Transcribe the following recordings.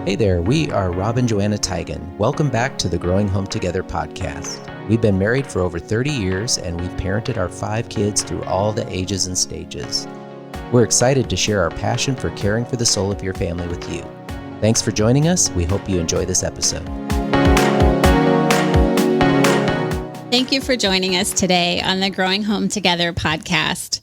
Hey there, we are Rob and Joanna Tigan. Welcome back to the Growing Home Together podcast. We've been married for over 30 years and we've parented our 5 kids through all the ages and stages. We're excited to share our passion for caring for the soul of your family with you. Thanks for joining us. We hope you enjoy this episode. Thank you for joining us today on the Growing Home Together podcast.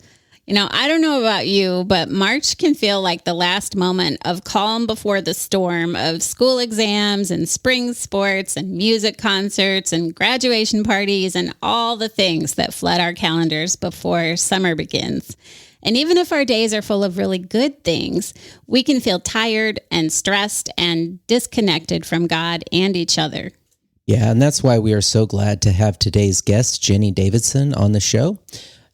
I don't know about you, but March can feel like the last moment of calm before the storm of school exams and spring sports and music concerts and graduation parties and all the things that flood our calendars before summer begins. And even if our days are full of really good things, we can feel tired and stressed and disconnected from God and each other. Yeah, and that's why we are so glad to have today's guest, Ginny Davidson, on the show.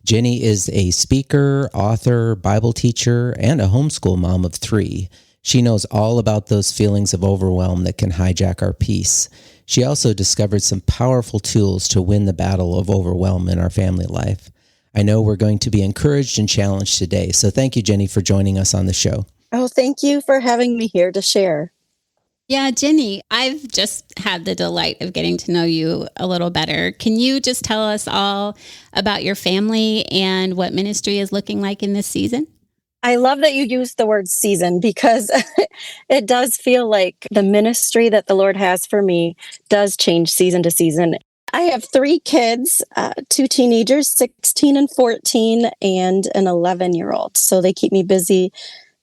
Ginny is a speaker, author, Bible teacher, and a homeschool mom of 3. She knows all about those feelings of overwhelm that can hijack our peace. She also discovered some powerful tools to win the battle of overwhelm in our family life. I know we're going to be encouraged and challenged today, so thank you, Ginny, for joining us on the show. Oh, thank you for having me here to share. Yeah, Ginny, I've just had the delight of getting to know you a little better. Can you just tell us all about your family and what ministry is looking like in this season? I love that you used the word season because it does feel like the ministry that the Lord has for me does change season to season. I have 3 kids, 2 teenagers, 16 and 14, and an 11-year-old. So they keep me busy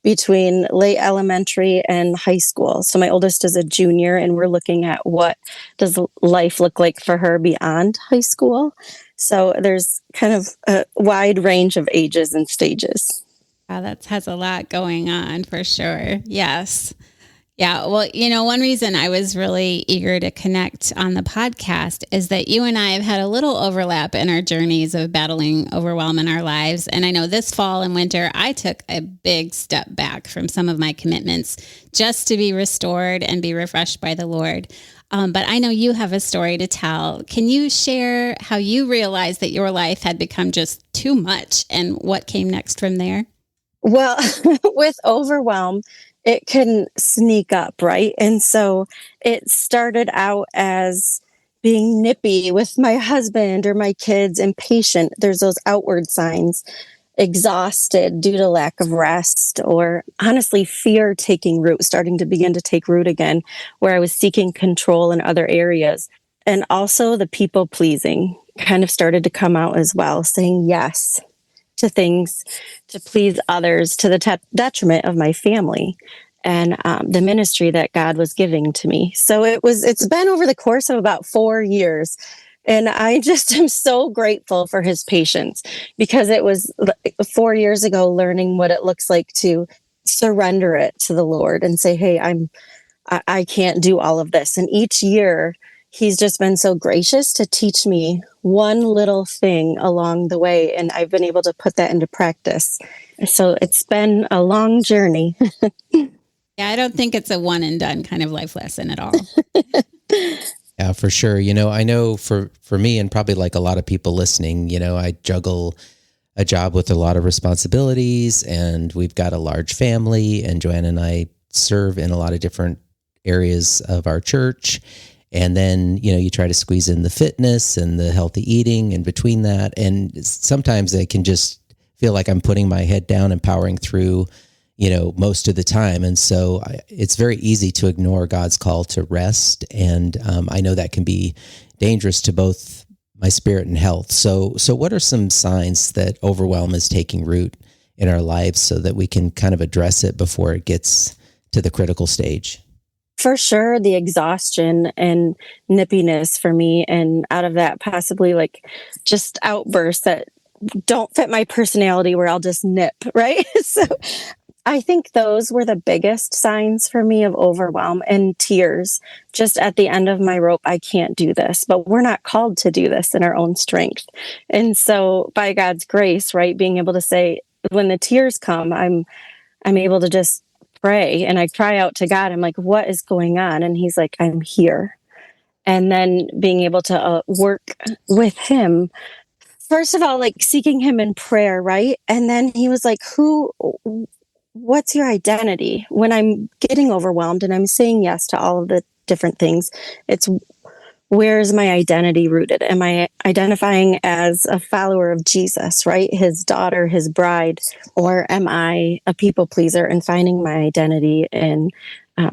between late elementary and high school. So my oldest is a junior, and we're looking at what does life look like for her beyond high school. So there's kind of a wide range of ages and stages. Wow, that has a lot going on for sure. Yes. Yeah. Well, one reason I was really eager to connect on the podcast is that you and I have had a little overlap in our journeys of battling overwhelm in our lives. And I know this fall and winter, I took a big step back from some of my commitments just to be restored and be refreshed by the Lord. But I know you have a story to tell. Can you share how you realized that your life had become just too much and what came next from there? Well, with overwhelm, it can sneak up, right? And so it started out as being nippy with my husband or my kids, impatient. There's those outward signs, exhausted due to lack of rest, or honestly, fear taking root, starting to begin to take root again, where I was seeking control in other areas. And also the people pleasing kind of started to come out as well, saying yes to things to please others to the detriment of my family and the ministry that God was giving to me. So it's been over the course of about 4 years. And I just am so grateful for his patience, because it was 4 years ago learning what it looks like to surrender it to the Lord and say, hey, I can't do all of this. And each year he's just been so gracious to teach me one little thing along the way. And I've been able to put that into practice. So it's been a long journey. Yeah, I don't think it's a one and done kind of life lesson at all. Yeah, for sure. I know for me, and probably like a lot of people listening, I juggle a job with a lot of responsibilities, and we've got a large family, and Joanna and I serve in a lot of different areas of our church. And then, you try to squeeze in the fitness and the healthy eating in between that. And sometimes I can just feel like I'm putting my head down and powering through, most of the time. And so it's very easy to ignore God's call to rest. And I know that can be dangerous to both my spirit and health. So what are some signs that overwhelm is taking root in our lives so that we can kind of address it before it gets to the critical stage? For sure, the exhaustion and nippiness for me, and out of that, possibly like just outbursts that don't fit my personality where I'll just nip, right? So I think those were the biggest signs for me of overwhelm, and tears. Just at the end of my rope, I can't do this, but we're not called to do this in our own strength. And so by God's grace, right, being able to say, when the tears come, I'm able to just pray, and I cry out to God. I'm like, what is going on? And he's like, I'm here. And then being able to work with him, first of all, like seeking him in prayer, right? And then he was like, what's your identity? When I'm getting overwhelmed and I'm saying yes to all of the different things, it's where is my identity rooted? Am I identifying as a follower of Jesus, right? His daughter, his bride, or am I a people pleaser and finding my identity in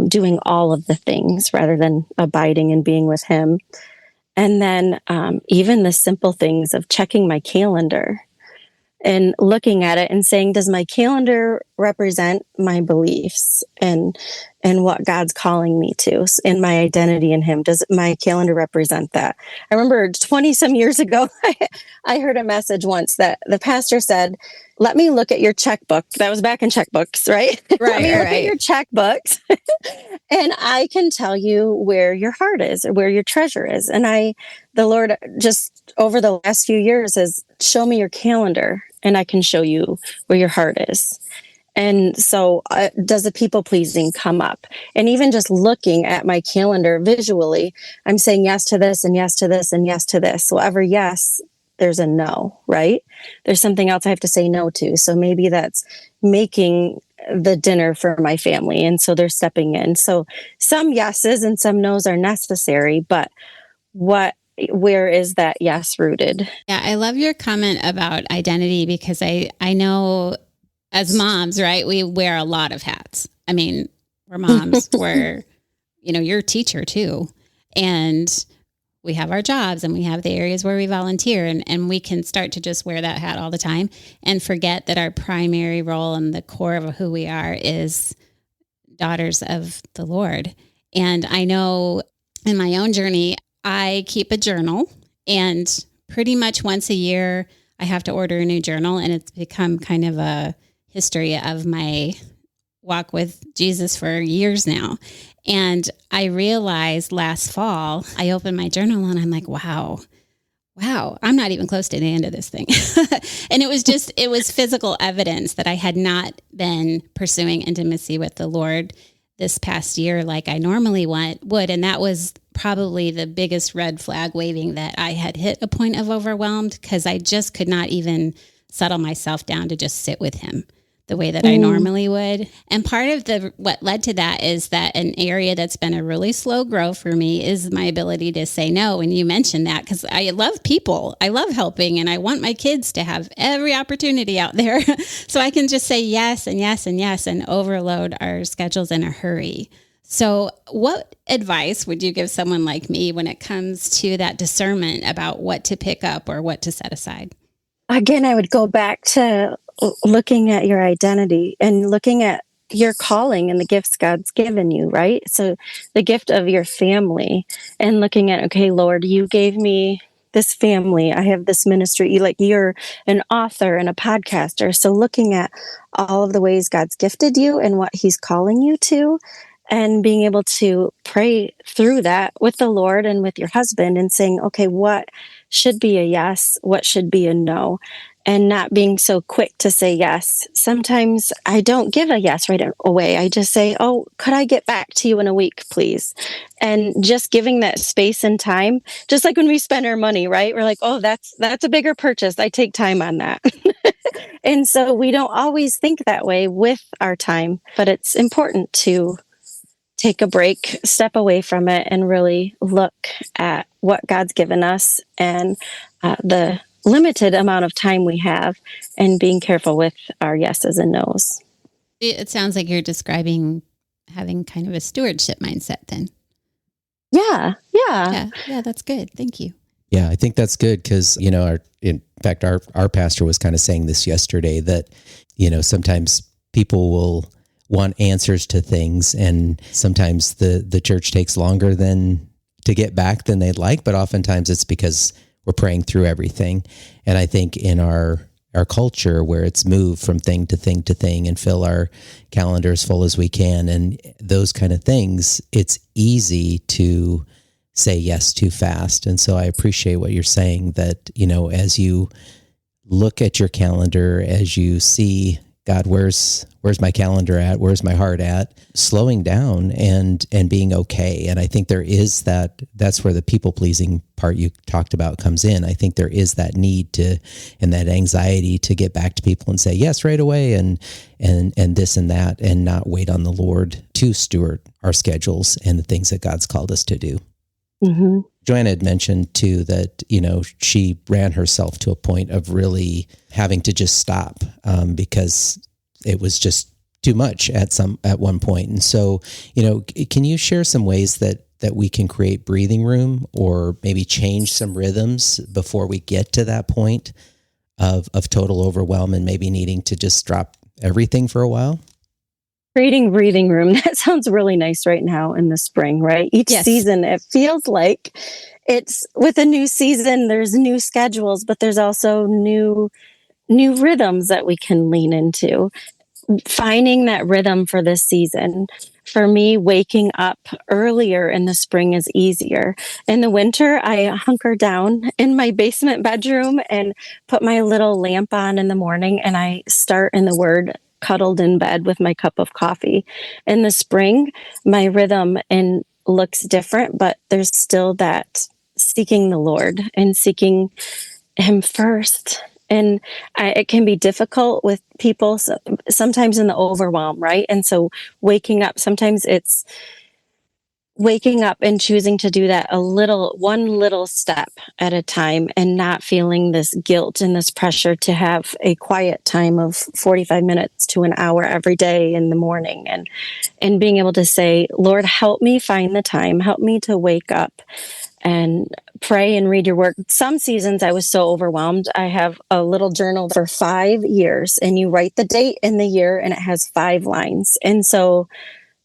doing all of the things rather than abiding and being with him? And then even the simple things of checking my calendar and looking at it and saying, does my calendar represent my beliefs and what God's calling me to and my identity in him? Does my calendar represent that? I remember 20 some years ago, I heard a message once that the pastor said, let me look at your checkbook. That was back in checkbooks, right? Let me look at your checkbooks and I can tell you where your heart is or where your treasure is. And the Lord just over the last few years has shown me your calendar and I can show you where your heart is. And so does the people pleasing come up? And even just looking at my calendar visually, I'm saying yes to this and yes to this and yes to this. So every yes, there's a no, right? There's something else I have to say no to. So maybe that's making the dinner for my family. And so they're stepping in. So some yeses and some nos are necessary, but where is that yes rooted? Yeah, I love your comment about identity because I know as moms, right, we wear a lot of hats. I mean, we're moms, we're, you're a teacher too. And we have our jobs and we have the areas where we volunteer and we can start to just wear that hat all the time and forget that our primary role and the core of who we are is daughters of the Lord. And I know in my own journey, I keep a journal and pretty much once a year, I have to order a new journal and it's become kind of a history of my walk with Jesus for years now. And I realized last fall, I opened my journal and I'm like, wow, I'm not even close to the end of this thing. And it was physical evidence that I had not been pursuing intimacy with the Lord this past year like I normally would. And that was probably the biggest red flag waving that I had hit a point of overwhelmed because I just could not even settle myself down to just sit with him the way that I normally would. And part of what led to that is that an area that's been a really slow grow for me is my ability to say no. And you mentioned that because I love people. I love helping and I want my kids to have every opportunity out there. So I can just say yes and yes and yes and overload our schedules in a hurry. So what advice would you give someone like me when it comes to that discernment about what to pick up or what to set aside? Again, I would go back to looking at your identity and looking at your calling and the gifts God's given you, right? So the gift of your family and looking at, okay, Lord, you gave me this family. I have this ministry. You're an author and a podcaster. So looking at all of the ways God's gifted you and what he's calling you to and being able to pray through that with the Lord and with your husband and saying, okay, what should be a yes? What should be a no? And not being so quick to say yes. Sometimes I don't give a yes right away. I just say, oh, could I get back to you in a week, please? And just giving that space and time, just like when we spend our money, right? We're like, oh, that's a bigger purchase. I take time on that. And so we don't always think that way with our time, but it's important to take a break, step away from it, and really look at what God's given us and the limited amount of time we have and being careful with our yeses and nos. It sounds like you're describing having kind of a stewardship mindset then. Yeah. Yeah, that's good. Thank you. Yeah, I think that's good because, in fact, our pastor was kind of saying this yesterday that, sometimes people will want answers to things and sometimes the church takes longer to get back than they'd like, but oftentimes it's because we're praying through everything. And I think in our culture where it's moved from thing to thing to thing and fill our calendar as full as we can and those kind of things, it's easy to say yes too fast. And so I appreciate what you're saying that, as you look at your calendar, as you see God, where's my calendar at? Where's my heart at? Slowing down and being okay. And I think there is that's where the people pleasing part you talked about comes in. I think there is that need and that anxiety to get back to people and say yes right away and this and that, and not wait on the Lord to steward our schedules and the things that God's called us to do. Mm-hmm. Joanna had mentioned too that, she ran herself to a point of really having to just stop because it was just too much at one point. And so, can you share some ways that we can create breathing room or maybe change some rhythms before we get to that point of total overwhelm and maybe needing to just drop everything for a while? Creating breathing room. That sounds really nice right now in the spring, right? Each season, it feels like it's with a new season, there's new schedules, but there's also new rhythms that we can lean into. Finding that rhythm for this season. For me, waking up earlier in the spring is easier. In the winter, I hunker down in my basement bedroom and put my little lamp on in the morning, and I start in the Word, cuddled in bed with my cup of coffee. In the spring, my rhythm looks different, but there's still that seeking the Lord and seeking Him first. And it can be difficult with people sometimes in the overwhelm, right? And so waking up, sometimes it's waking up and choosing to do that one little step at a time, and not feeling this guilt and this pressure to have a quiet time of 45 minutes to an hour every day in the morning, and being able to say, Lord, help me find the time, help me to wake up and pray and read your word. Some seasons I was so overwhelmed. I have a little journal for 5 years, and you write the date and the year, and it has 5 lines. And so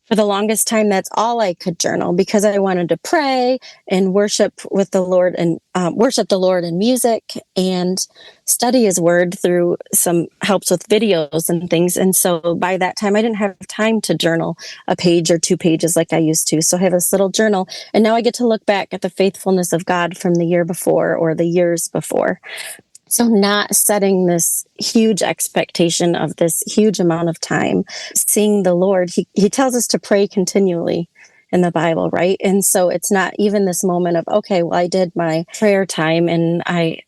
for the longest time, that's all I could journal, because I wanted to pray and worship with the Lord, and worship the Lord in music and study His word through some helps with videos and things. And so by that time, I didn't have time to journal a page or 2 pages like I used to. So I have this little journal, and now I get to look back at the faithfulness of God from the year before or the years before. So not setting this huge expectation of this huge amount of time, seeing the Lord, he tells us to pray continually in the Bible, right? And so it's not even this moment of, okay, well, I did my prayer time and I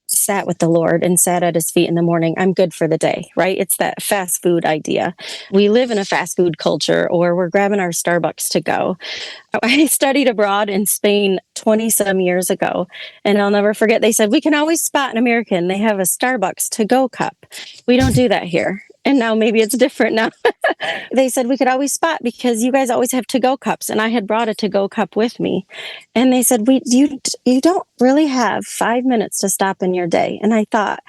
sat with the Lord and sat at His feet in the morning. I'm good for the day, right? It's that fast food idea. We live in a fast food culture, or we're grabbing our Starbucks to go. I studied abroad in Spain 20 some years ago, and I'll never forget, they said, we can always spot an American. They have a Starbucks to go cup. We don't do that here. And now maybe it's different now. They said we could always spot because you guys always have to-go cups. And I had brought a to-go cup with me. And they said, you don't really have 5 minutes to stop in your day. And I thought,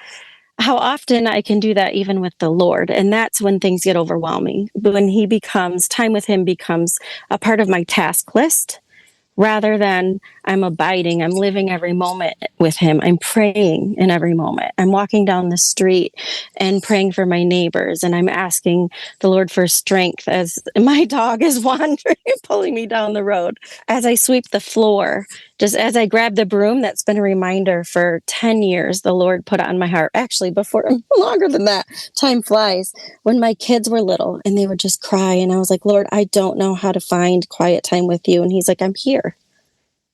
how often I can do that even with the Lord. And that's when things get overwhelming. But when time with Him becomes a part of my task list, rather than I'm abiding, I'm living every moment with Him. I'm praying in every moment. I'm walking down the street and praying for my neighbors. And I'm asking the Lord for strength as my dog is wandering, pulling me down the road. As I sweep the floor, just as I grab the broom, that's been a reminder for 10 years, the Lord put on my heart. Actually, before, longer than that, time flies. When my kids were little and they would just cry, and I was like, Lord, I don't know how to find quiet time with you. And He's like, I'm here.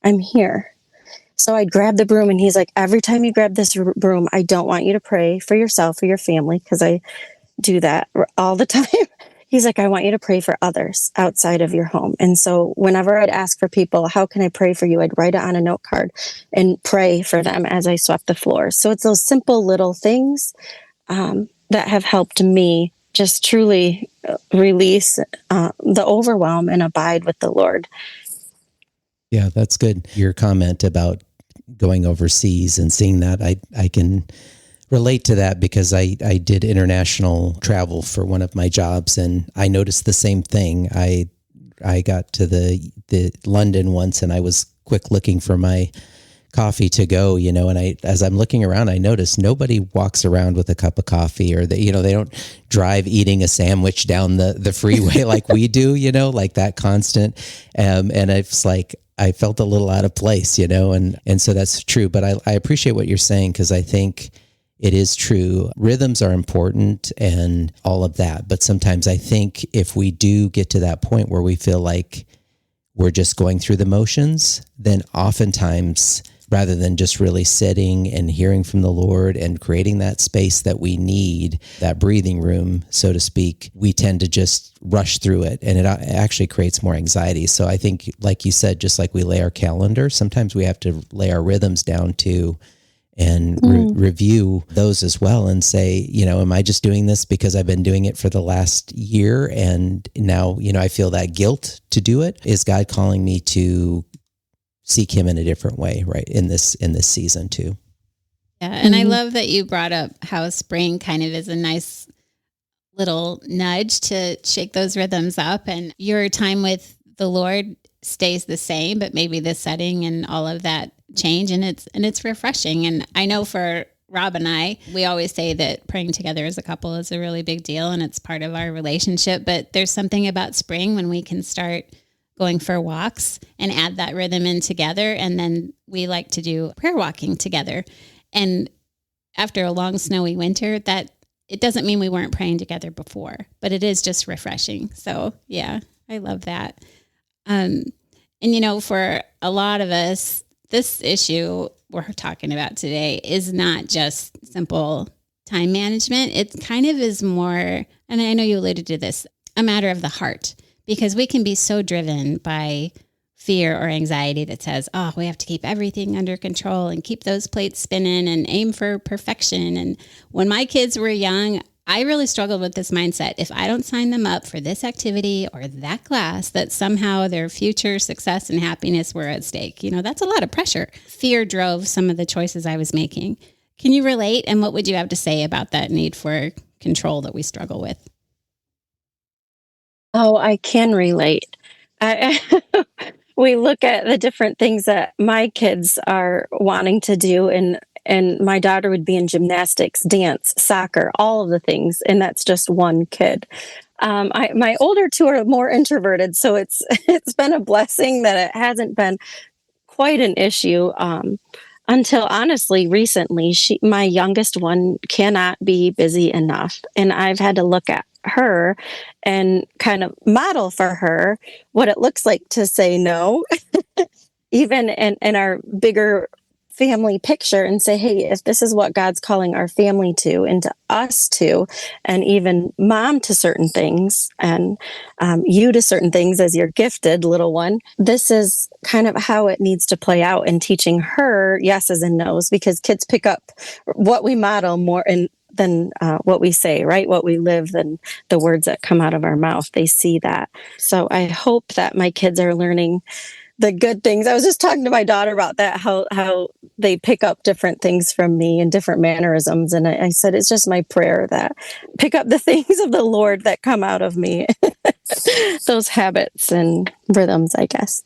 I'm here. So I'd grab the broom, and He's like, every time you grab this broom, I don't want you to pray for yourself or your family, because I do that all the time. He's like, I want you to pray for others outside of your home. And so whenever I'd ask for people, how can I pray for you? I'd write it on a note card and pray for them as I swept the floor. So it's those simple little things that have helped me just truly release the overwhelm and abide with the Lord. Yeah, that's good. Your comment about going overseas and seeing that, I can relate to that, because I did international travel for one of my jobs, and I noticed the same thing. I got to the London once, and I was quick looking for my coffee to go, and as I'm looking around, I noticed nobody walks around with a cup of coffee, or they don't drive eating a sandwich down the freeway like we do, like that constant. And it's like, I felt a little out of place, and so that's true. But I appreciate what you're saying, because I think it is true. Rhythms are important and all of that. But sometimes I think if we do get to that point where we feel like we're just going through the motions, then oftentimes, rather than just really sitting and hearing from the Lord and creating that space that we need, that breathing room, so to speak, we tend to just rush through it, and it actually creates more anxiety. So I think, like you said, just like we lay our calendar, sometimes we have to lay our rhythms down too, and review those as well and say, am I just doing this because I've been doing it for the last year and now, I feel that guilt to do it? Is God calling me to seek him in a different way, right, in this season too? Yeah, and I love that you brought up how spring kind of is a nice little nudge to shake those rhythms up, and your time with the Lord stays the same, but maybe the setting and all of that change, and it's refreshing. And I know for Rob and I, we always say that praying together as a couple is a really big deal, and it's part of our relationship. But there's something about spring when we can start going for walks and add that rhythm in together. And then we like to do prayer walking together. And after a long snowy winter, that it doesn't mean we weren't praying together before, but it is just refreshing. So yeah, I love that. And for a lot of us, this issue we're talking about today is not just simple time management. It kind of is more, and I know you alluded to this, a matter of the heart, because we can be so driven by fear or anxiety that says, oh, we have to keep everything under control and keep those plates spinning and aim for perfection. And when my kids were young, I really struggled with this mindset. If I don't sign them up for this activity or that class, that somehow their future success and happiness were at stake. That's a lot of pressure. Fear drove some of the choices I was making. Can you relate? And what would you have to say about that need for control that we struggle with? Oh, I can relate. I, we look at the different things that my kids are wanting to do, and my daughter would be in gymnastics, dance, soccer, all of the things, and that's just one kid. My older two are more introverted, so it's been a blessing that it hasn't been quite an issue. Until honestly, recently, my youngest one cannot be busy enough, and I've had to look at her and kind of model for her what it looks like to say no, even in our bigger family picture, and say, hey, if this is what God's calling our family to and to us to, and even mom to certain things, and you to certain things as your gifted little one, this is kind of how it needs to play out in teaching her yeses and nos, because kids pick up what we model more than what we say, right? What we live, than the words that come out of our mouth. They see that. So I hope that my kids are learning the good things. I was just talking to my daughter about that, how they pick up different things from me and different mannerisms. And I said, it's just my prayer that pick up the things of the Lord that come out of me, those habits and rhythms, I guess.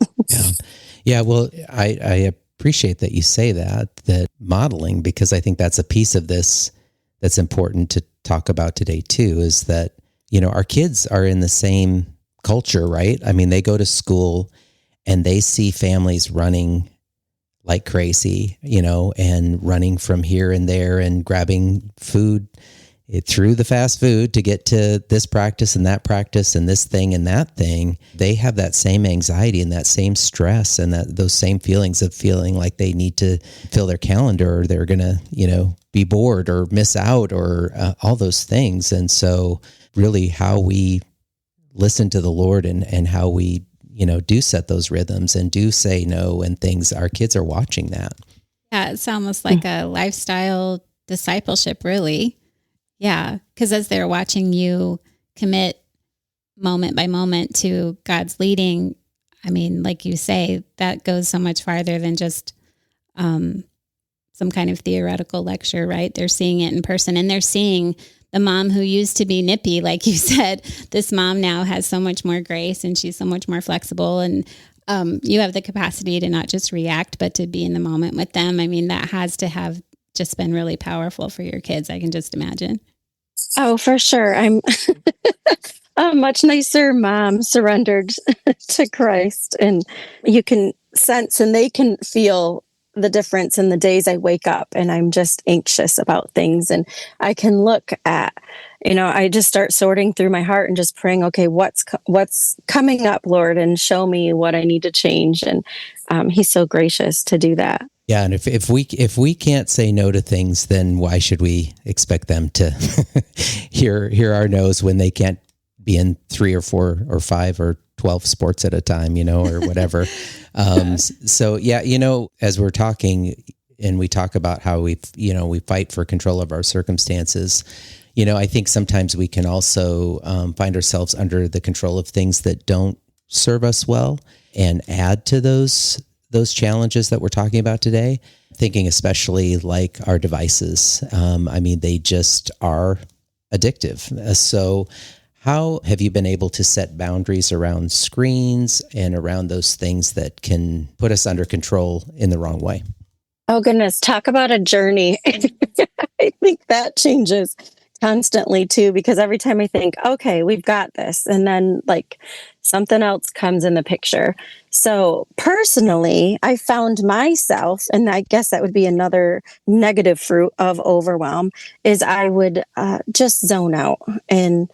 Yeah. Well, I appreciate that you say that modeling, because I think that's a piece of this that's important to talk about today too, is that, our kids are in the same culture, right? I mean, they go to school and they see families running like crazy, and running from here and there and grabbing food through the fast food to get to this practice and that practice and this thing and that thing. They have that same anxiety and that same stress and those same feelings of feeling like they need to fill their calendar, or they're going to, be bored or miss out, or all those things. And so really how we listen to the Lord and how we do set those rhythms and do say no and things, our kids are watching that. Yeah, it's almost like a lifestyle discipleship, really. Yeah, because as they're watching you commit moment by moment to God's leading, I mean, like you say, that goes so much farther than just some kind of theoretical lecture, right? They're seeing it in person, and they're seeing the mom who used to be nippy, like you said. This mom now has so much more grace, and she's so much more flexible, and you have the capacity to not just react, but to be in the moment with them. I mean, that has to have just been really powerful for your kids, I can just imagine. Oh, for sure. I'm a much nicer mom, surrendered to Christ, and you can sense and they can feel the difference in the days I wake up and I'm just anxious about things. And I can look at, I just start sorting through my heart and just praying, okay, what's coming up, Lord, and show me what I need to change. And he's so gracious to do that. Yeah, and if we can't say no to things, then why should we expect them to hear our no's when they can't be in 3 or 4 or 5 or 12 sports at a time, or whatever. So yeah, as we're talking and we talk about how we fight for control of our circumstances, I think sometimes we can also find ourselves under the control of things that don't serve us well and add to those challenges that we're talking about today. Thinking especially like our devices. They just are addictive. So how have you been able to set boundaries around screens and around those things that can put us under control in the wrong way? Oh, goodness. Talk about a journey. I think that changes constantly, too, because every time I think, okay, we've got this, and then something else comes in the picture. So personally, I found myself, and I guess that would be another negative fruit of overwhelm, is I would just zone out and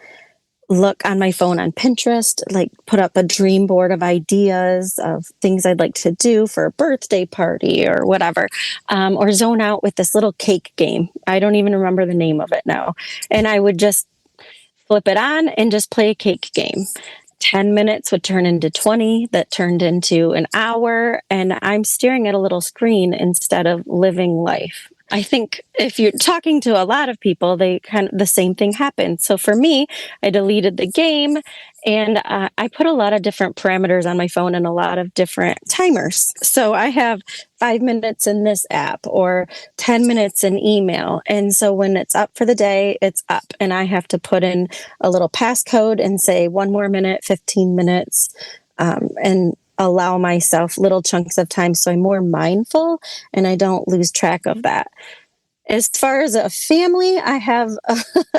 look on my phone on Pinterest, put up a dream board of ideas of things I'd like to do for a birthday party or whatever, or zone out with this little cake game. I don't even remember the name of it now. And I would just flip it on and just play a cake game. 10 minutes would turn into 20, that turned into an hour, and I'm staring at a little screen instead of living life. I think if you're talking to a lot of people, they the same thing happens. So for me, I deleted the game and I put a lot of different parameters on my phone and a lot of different timers. So I have 5 minutes in this app or 10 minutes in email. And so when it's up for the day, it's up. And I have to put in a little passcode and say 1 more minute, 15 minutes, and allow myself little chunks of time so I'm more mindful and I don't lose track of that. As far as a family, I have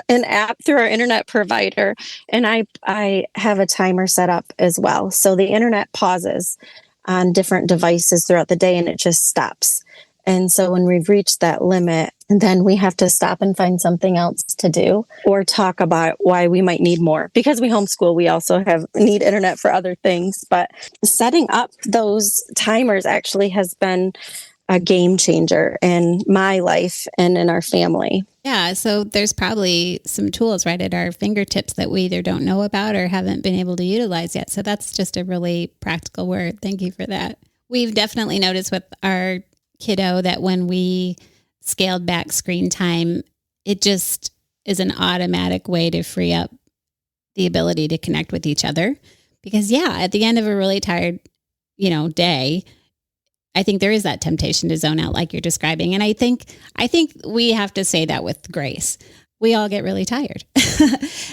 an app through our internet provider, and I have a timer set up as well. So the internet pauses on different devices throughout the day and it just stops. And so when we've reached that limit, then we have to stop and find something else to do or talk about why we might need more. Because we homeschool, we also need internet for other things. But setting up those timers actually has been a game changer in my life and in our family. Yeah, so there's probably some tools right at our fingertips that we either don't know about or haven't been able to utilize yet. So that's just a really practical word. Thank you for that. We've definitely noticed with our kiddo that when we scaled back screen time, it just is an automatic way to free up the ability to connect with each other. Because at the end of a really tired, day, I think there is that temptation to zone out like you're describing. And I think we have to say that with grace. We all get really tired.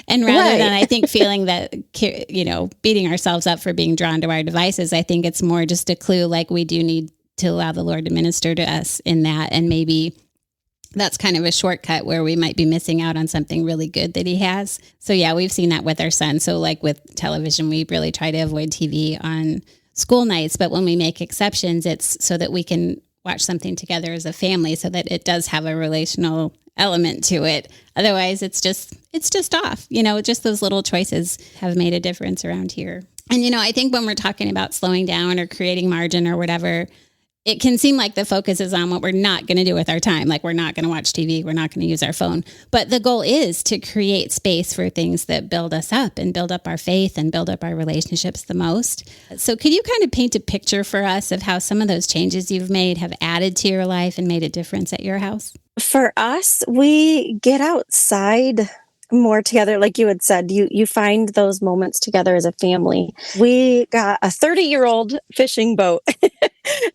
And rather than, I think, feeling that, beating ourselves up for being drawn to our devices, I think it's more just a clue we do need to allow the Lord to minister to us in that. And maybe that's kind of a shortcut where we might be missing out on something really good that he has. So we've seen that with our son. So with television, we really try to avoid TV on school nights. But when we make exceptions, it's so that we can watch something together as a family so that it does have a relational element to it. Otherwise, it's just off. Just those little choices have made a difference around here. And, I think when we're talking about slowing down or creating margin or whatever, it can seem like the focus is on what we're not going to do with our time. We're not going to watch TV. We're not going to use our phone. But the goal is to create space for things that build us up and build up our faith and build up our relationships the most. So could you kind of paint a picture for us of how some of those changes you've made have added to your life and made a difference at your house? For us, we get outside more together. Like you had said, you find those moments together as a family. We got a 30-year-old fishing boat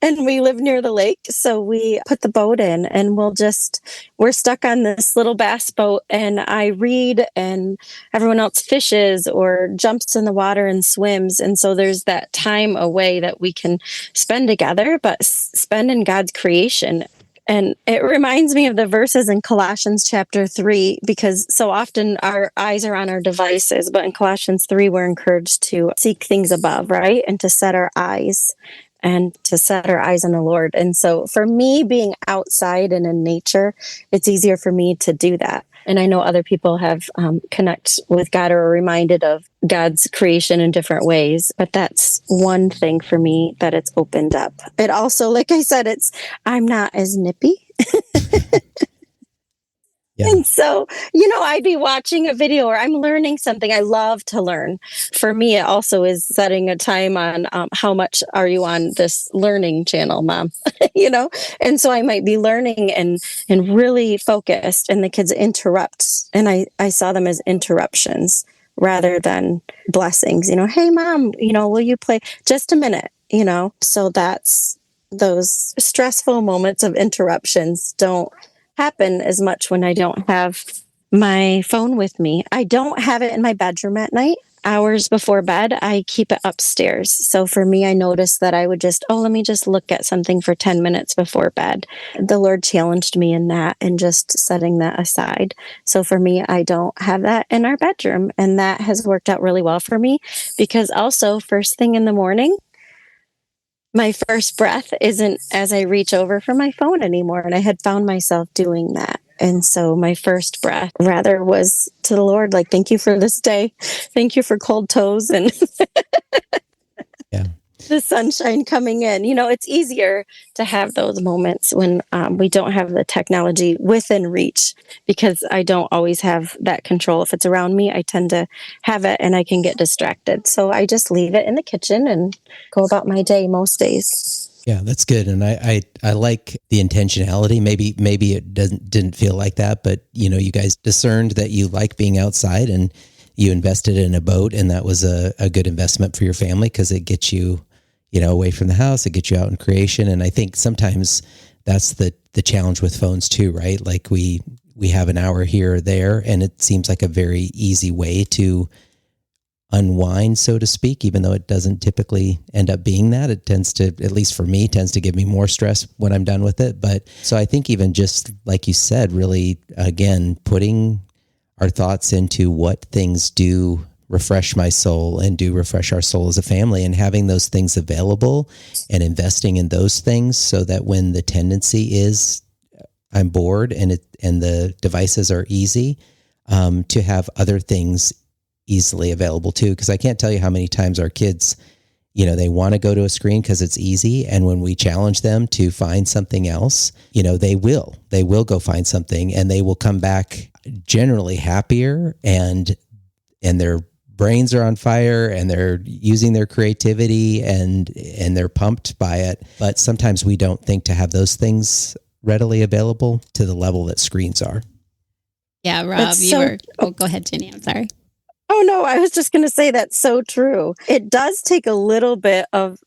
and we live near the lake. So we put the boat in and we're stuck on this little bass boat and I read and everyone else fishes or jumps in the water and swims. And so there's that time away that we can spend together, but spend in God's creation. And it reminds me of the verses in Colossians chapter 3, because so often our eyes are on our devices, but in Colossians 3, we're encouraged to seek things above, right? And to set our eyes and to set our eyes on the Lord. And so for me, being outside and in nature, it's easier for me to do that. And I know other people have connect with God or are reminded of God's creation in different ways, but that's one thing for me that it's opened up. It also, like I said, I'm not as nippy. Yeah. And so, I'd be watching a video or I'm learning something. I love to learn. For me, it also is setting a time on how much are you on this learning channel, Mom? And so I might be learning and really focused, and the kids interrupt. And I saw them as interruptions rather than blessings. Hey, Mom, will you play just a minute? So that's those stressful moments of interruptions don't happen as much when I don't have my phone with me. I don't have it in my bedroom at night. Hours before bed, I keep it upstairs. So for me, I noticed that I would let me just look at something for 10 minutes before bed. The Lord challenged me in that and just setting that aside. So for me, I don't have that in our bedroom. And that has worked out really well for me, because also first thing in the morning, my first breath isn't as I reach over for my phone anymore. And I had found myself doing that. And so my first breath rather was to the Lord, like, thank you for this day. Thank you for cold toes and Yeah. the sunshine coming in. It's easier to have those moments when we don't have the technology within reach, because I don't always have that control. If it's around me, I tend to have it and I can get distracted. So I just leave it in the kitchen and go about my day most days. Yeah, that's good. And I like the intentionality. Maybe it didn't feel like that, but you guys discerned that you like being outside and you invested in a boat, and that was a good investment for your family, because it gets you, away from the house, it gets you out in creation. And I think sometimes that's the challenge with phones too, right? Like we have an hour here or there, and it seems like a very easy way to unwind, so to speak, even though it doesn't typically end up being that. It tends to, at least for me, tends to give me more stress when I'm done with it. But so I think even just like you said, really, again, putting our thoughts into what things do refresh my soul and do refresh our soul as a family, and having those things available and investing in those things, so that when the tendency is I'm bored and the devices are easy, to have other things easily available too. Because I can't tell you how many times our kids, they want to go to a screen because it's easy, and when we challenge them to find something else, they will go find something, and they will come back generally happier, and their brains are on fire, and they're using their creativity, and they're pumped by it. But sometimes we don't think to have those things readily available to the level that screens are. Yeah, Rob, go ahead, Ginny. I'm sorry. Oh, no, I was just going to say that's so true. It does take a little bit of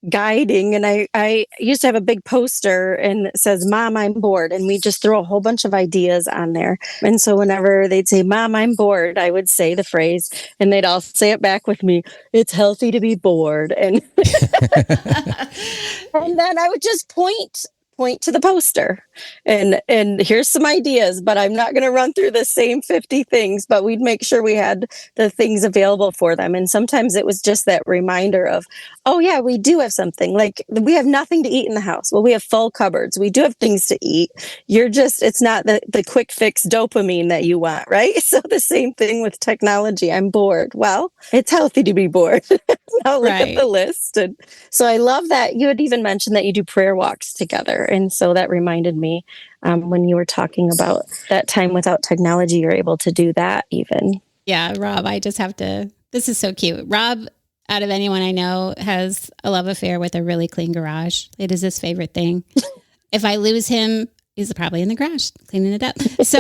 guiding. And I used to have a big poster and it says, Mom, I'm bored. And we just throw a whole bunch of ideas on there. And so whenever they'd say, Mom, I'm bored, I would say the phrase, and they'd all say it back with me. It's healthy to be bored. And and then I would just point to the poster and here's some ideas, but I'm not going to run through the same 50 things, but we'd make sure we had the things available for them. And sometimes it was just that reminder of, oh yeah, we do have something. Like, we have nothing to eat in the house. Well, we have full cupboards. We do have things to eat. It's not the quick fix dopamine that you want, right? So the same thing with technology. I'm bored. Well, it's healthy to be bored. Now look at the list. And so I love that you had even mentioned that you do prayer walks together. And so that reminded me when you were talking about that time without technology, you're able to do that even. Yeah, Rob, I just have to, this is so cute. Rob, out of anyone I know, has a love affair with a really clean garage. It is his favorite thing. If I lose him, he's probably in the garage cleaning it up. So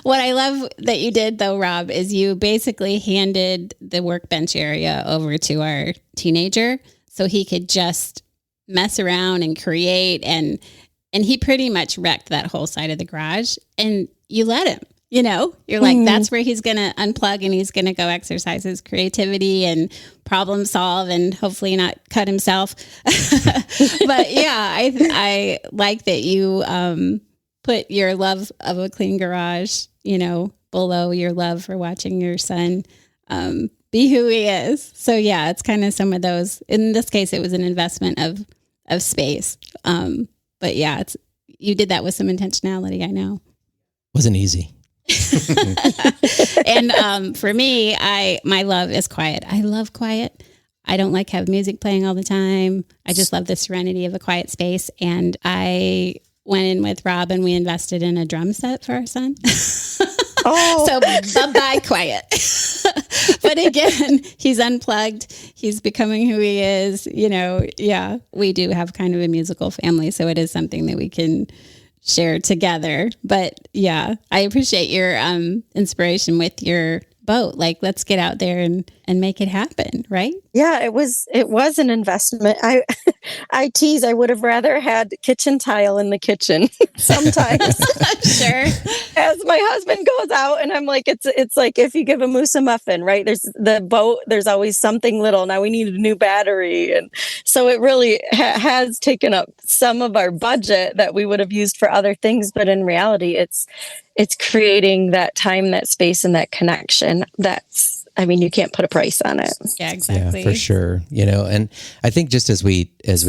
what I love that you did though, Rob, is you basically handed the workbench area over to our teenager so he could just mess around and create. And he pretty much wrecked that whole side of the garage, and you let him. You're like, that's where he's going to unplug and he's going to go exercise his creativity and problem solve and hopefully not cut himself. But yeah, I like that you put your love of a clean garage, below your love for watching your son be who he is. So yeah, it's kind of some of those. In this case, it was an investment of space. But yeah, you did that with some intentionality. I know. Wasn't easy. And for me, my love is quiet. I love quiet. I don't like have music playing all the time. I just love the serenity of a quiet space. And I went in with Rob and we invested in a drum set for our son. Oh, So bye-bye quiet. But again, he's unplugged. He's becoming who he is. Yeah, we do have kind of a musical family. So it is something that we can share together. But yeah, I appreciate your inspiration with your boat. Like, let's get out there and make it happen, right? yeah, it was an investment. I tease, I would have rather had kitchen tile in the kitchen sometimes. Sure. As my husband goes out, and I'm like, it's like if you give a moose a muffin, right? There's the boat, there's always something little. Now we need a new battery. And so it really has taken up some of our budget that we would have used for other things. But in reality, it's creating that time, that space, and that connection. You can't put a price on it. Yeah, exactly. Yeah, for sure. And I think just as we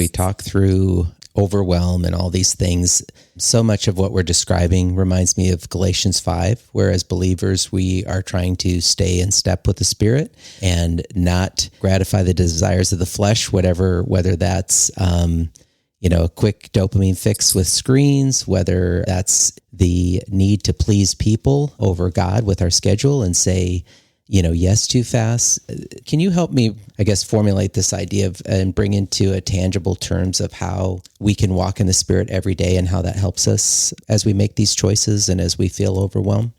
talk through Overwhelm and all these things, so much of what we're describing reminds me of Galatians 5, where as believers, we are trying to stay in step with the Spirit and not gratify the desires of the flesh, whether that's, a quick dopamine fix with screens, whether that's the need to please people over God with our schedule and say, yes too fast. Can you help me, I guess, formulate this idea and bring into a tangible terms of how we can walk in the Spirit every day and how that helps us as we make these choices and as we feel overwhelmed?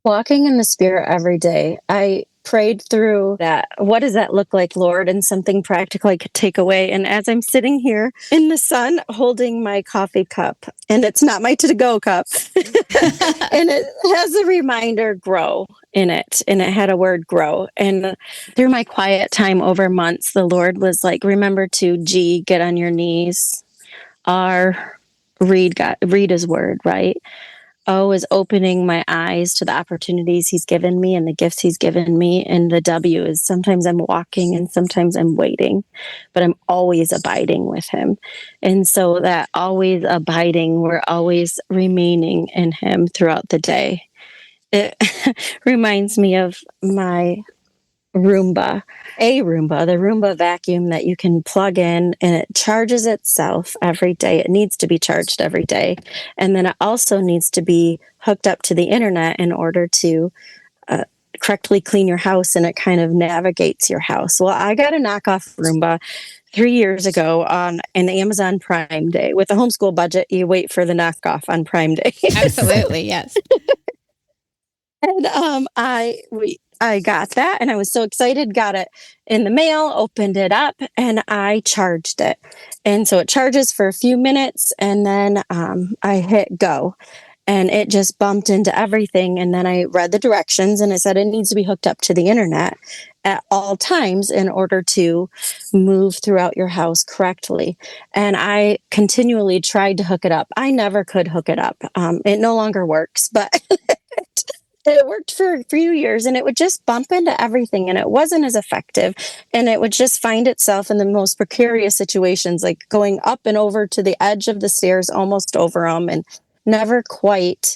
Walking in the Spirit every day. I prayed through that. What does that look like, Lord? And something practical I could take away. And as I'm sitting here in the sun holding my coffee cup, and it's not my to-go cup, and it has a reminder, grow, in it. And it had a word, grow. And through my quiet time over months, the Lord was like, remember to G, get on your knees. R, read his word, right? O is opening my eyes to the opportunities he's given me and the gifts he's given me. And the W is sometimes I'm walking and sometimes I'm waiting, but I'm always abiding with him. And so that always abiding, we're always remaining in him throughout the day. It reminds me of my Roomba, the Roomba vacuum that you can plug in and it charges itself every day. It needs to be charged every day. And then it also needs to be hooked up to the internet in order to correctly clean your house, and it kind of navigates your house. Well, I got a knockoff Roomba 3 years ago on an Amazon Prime Day. With a homeschool budget, you wait for the knockoff on Prime Day. Absolutely, yes. And I got that and I was so excited, got it in the mail, opened it up, and I charged it. And so it charges for a few minutes, and then I hit go, and it just bumped into everything. And then I read the directions, and it said it needs to be hooked up to the internet at all times in order to move throughout your house correctly. And I continually tried to hook it up. I never could hook it up. It no longer works, but it worked for a few years, and it would just bump into everything, and it wasn't as effective. And it would just find itself in the most precarious situations, like going up and over to the edge of the stairs, almost over them, and never quite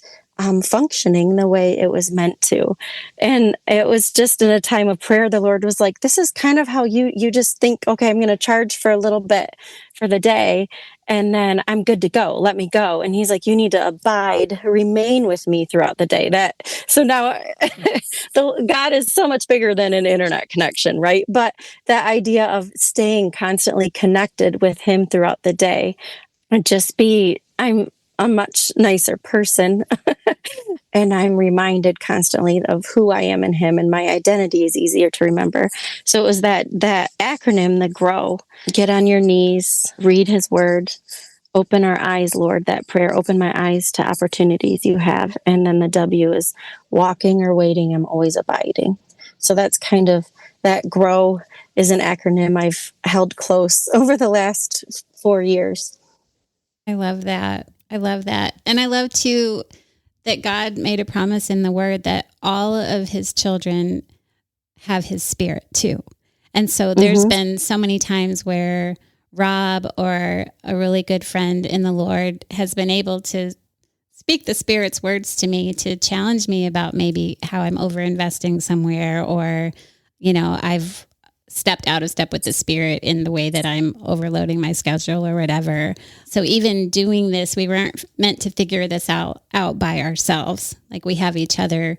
functioning the way it was meant to. And it was just in a time of prayer, the Lord was like, this is kind of how you just think, okay, I'm going to charge for a little bit for the day, and then I'm good to go. Let me go. And he's like, you need to abide, remain with me throughout the day. So now God is so much bigger than an internet connection, right? But that idea of staying constantly connected with him throughout the day, and I'm a much nicer person. And I'm reminded constantly of who I am in him, and my identity is easier to remember. So it was that acronym, the GROW, get on your knees, read his word, open our eyes, Lord, that prayer, open my eyes to opportunities you have. And then the W is walking or waiting, I'm always abiding. So that's kind of, that GROW is an acronym I've held close over the last 4 years. I love that. And I love too that God made a promise in the word that all of his children have his spirit too. And so there's been so many times where Rob or a really good friend in the Lord has been able to speak the Spirit's words to me to challenge me about maybe how I'm overinvesting somewhere, or, I've stepped out of step with the Spirit in the way that I'm overloading my schedule or whatever. So even doing this, we weren't meant to figure this out by ourselves. Like, we have each other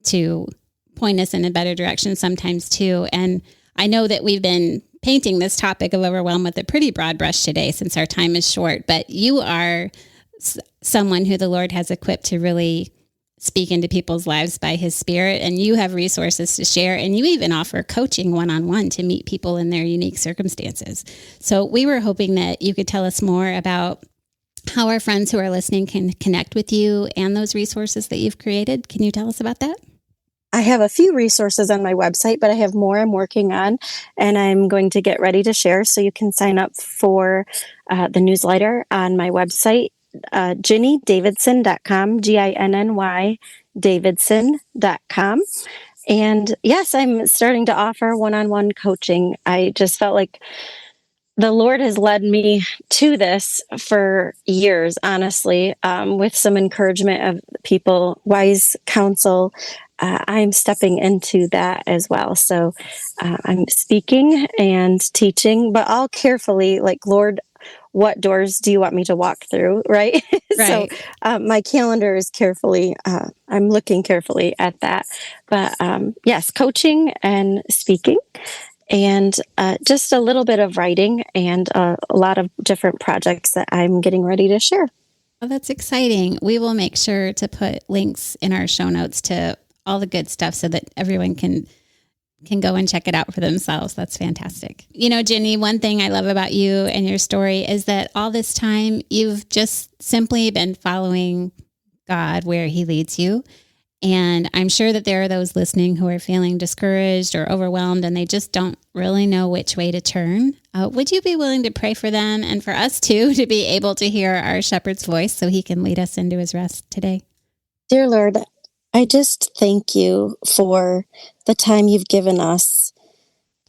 to point us in a better direction sometimes too. And I know that we've been painting this topic of overwhelm with a pretty broad brush today since our time is short, but you are someone who the Lord has equipped to really speak into people's lives by his Spirit, and you have resources to share, and you even offer coaching one-on-one to meet people in their unique circumstances. So we were hoping that you could tell us more about how our friends who are listening can connect with you and those resources that you've created. Can you tell us about that? I have a few resources on my website, but I have more I'm working on, and I'm going to get ready to share. So you can sign up for the newsletter on my website, GinnyDavidson.com, GINNY Davidson.com. And yes, I'm starting to offer one-on-one coaching. I just felt like the Lord has led me to this for years, honestly, with some encouragement of people, wise counsel. I'm stepping into that as well. So I'm speaking and teaching, but all carefully, like, Lord, what doors do you want me to walk through? Right. Right. So my calendar is carefully, I'm looking carefully at that. But yes, coaching and speaking, and just a little bit of writing, and a lot of different projects that I'm getting ready to share. Oh, that's exciting. We will make sure to put links in our show notes to all the good stuff so that everyone can go and check it out for themselves. That's fantastic. Ginny, one thing I love about you and your story is that all this time you've just simply been following God where he leads you. And I'm sure that there are those listening who are feeling discouraged or overwhelmed, and they just don't really know which way to turn. Would you be willing to pray for them and for us too, to be able to hear our shepherd's voice so he can lead us into his rest today? Dear Lord, I just thank you for the time you've given us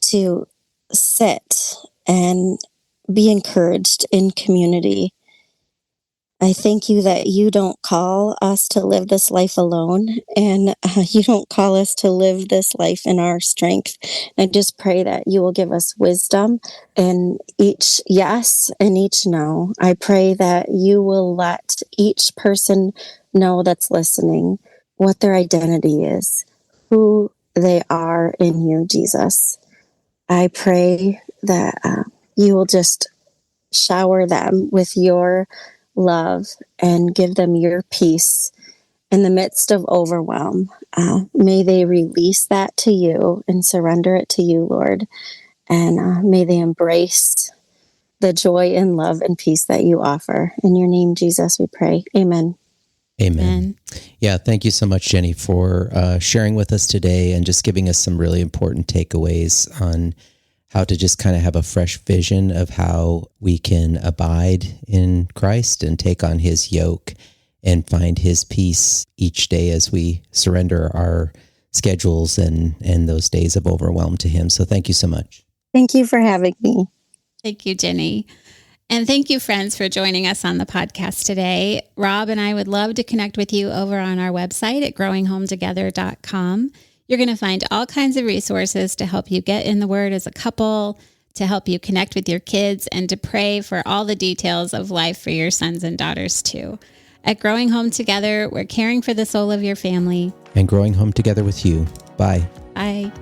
to sit and be encouraged in community. I thank you that you don't call us to live this life alone, and you don't call us to live this life in our strength. I just pray that you will give us wisdom in each yes and each no. I pray that you will let each person know that's listening what their identity is, who they are in you, Jesus. I pray that you will just shower them with your love and give them your peace in the midst of overwhelm. May they release that to you and surrender it to you, Lord. And may they embrace the joy and love and peace that you offer. In your name, Jesus, we pray. Amen. Amen. Yeah, thank you so much, Jenny, for sharing with us today and just giving us some really important takeaways on how to just kind of have a fresh vision of how we can abide in Christ and take on his yoke and find his peace each day as we surrender our schedules and those days of overwhelm to him. So thank you so much. Thank you for having me. Thank you, Jenny. And thank you, friends, for joining us on the podcast today. Rob and I would love to connect with you over on our website at growinghometogether.com. You're going to find all kinds of resources to help you get in the Word as a couple, to help you connect with your kids, and to pray for all the details of life for your sons and daughters too. At Growing Home Together, we're caring for the soul of your family. And growing home together with you. Bye. Bye.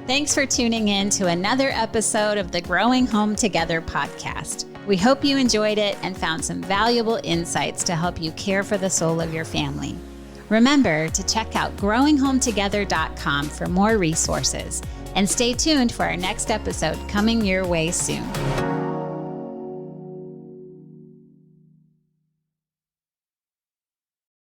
Thanks for tuning in to another episode of the Growing Home Together podcast. We hope you enjoyed it and found some valuable insights to help you care for the soul of your family. Remember to check out growinghometogether.com for more resources, and stay tuned for our next episode coming your way soon.